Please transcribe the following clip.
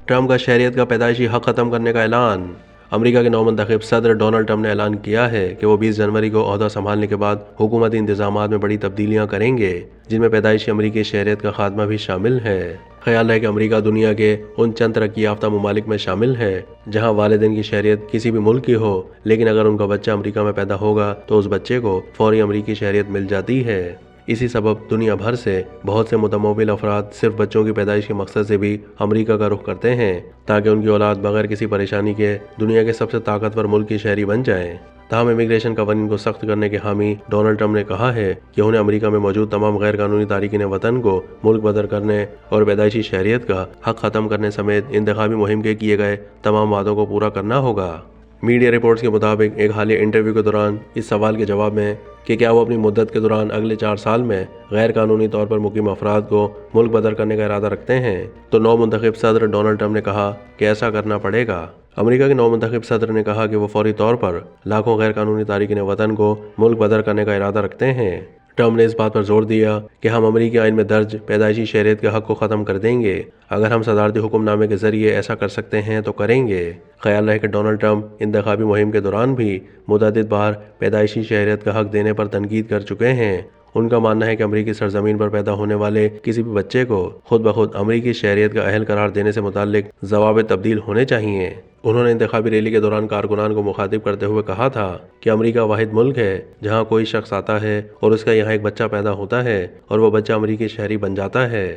Trump کا شہریت کا پیدائشی حق ختم کرنے کا اعلان۔ امریکہ کے نومنتخب صدر ڈونلڈ ٹرمپ نے اعلان کیا ہے کہ وہ 20 جنوری کو عہدہ سنبھالنے کے بعد حکومتی انتظامات میں بڑی تبدیلیاں کریں گے، جن میں پیدائشی امریکی شہریت کا خاتمہ بھی شامل ہے۔ خیال ہے کہ امریکہ دنیا کے ان چند ترقی یافتہ ممالک میں شامل ہے جہاں والدین کی شہریت کسی بھی ملک کی ہو، لیکن اگر ان کا بچہ امریکہ میں پیدا ہوگا تو اس بچے کو فوری امریکی شہریت مل جاتی ہے۔ اسی سبب دنیا بھر سے بہت سے متمول افراد صرف بچوں کی پیدائش کے مقصد سے بھی امریکہ کا رخ کرتے ہیں تاکہ ان کی اولاد بغیر کسی پریشانی کے دنیا کے سب سے طاقتور ملک کی شہری بن جائے۔ تاہم امیگریشن قوانین کو سخت کرنے کے حامی ڈونلڈ ٹرمپ نے کہا ہے کہ انہیں امریکہ میں موجود تمام غیر قانونی تارکین وطن کو ملک بدر کرنے اور پیدائشی شہریت کا حق ختم کرنے سمیت انتخابی مہم کے کیے گئے تمام وعدوں کو پورا کرنا ہوگا۔ میڈیا رپورٹس کے مطابق ایک حالیہ انٹرویو کے دوران اس سوال کے جواب میں کہ کیا وہ اپنی مدت کے دوران اگلے 4 سال میں غیر قانونی طور پر مقیم افراد کو ملک بدر کرنے کا ارادہ رکھتے ہیں، تو نو منتخب صدر ڈونلڈ ٹرمپ نے کہا کہ ایسا کرنا پڑے گا۔ امریکہ کے نو منتخب صدر نے کہا کہ وہ فوری طور پر لاکھوں غیر قانونی تارکین وطن کو ملک بدر کرنے کا ارادہ رکھتے ہیں۔ ٹرمپ نے اس بات پر زور دیا کہ ہم امریکی آئین میں درج پیدائشی شہریت کے حق کو ختم کر دیں گے۔ اگر ہم صدارتی حکم نامے کے ذریعے ایسا کر سکتے ہیں تو کریں گے۔ خیال ہے کہ ڈونلڈ ٹرمپ انتخابی مہم کے دوران بھی متعدد بار پیدائشی شہریت کا حق دینے پر تنقید کر چکے ہیں۔ ان کا ماننا ہے کہ امریکی سرزمین پر پیدا ہونے والے کسی بھی بچے کو خود بخود امریکی شہریت کا اہل قرار دینے سے متعلق ضوابط تبدیل ہونے چاہیے۔ انہوں نے انتخابی ریلی کے دوران کارکنان کو مخاطب کرتے ہوئے کہا تھا کہ امریکہ واحد ملک ہے جہاں کوئی شخص آتا ہے اور اس کا یہاں ایک بچہ پیدا ہوتا ہے اور وہ بچہ امریکی شہری بن جاتا ہے۔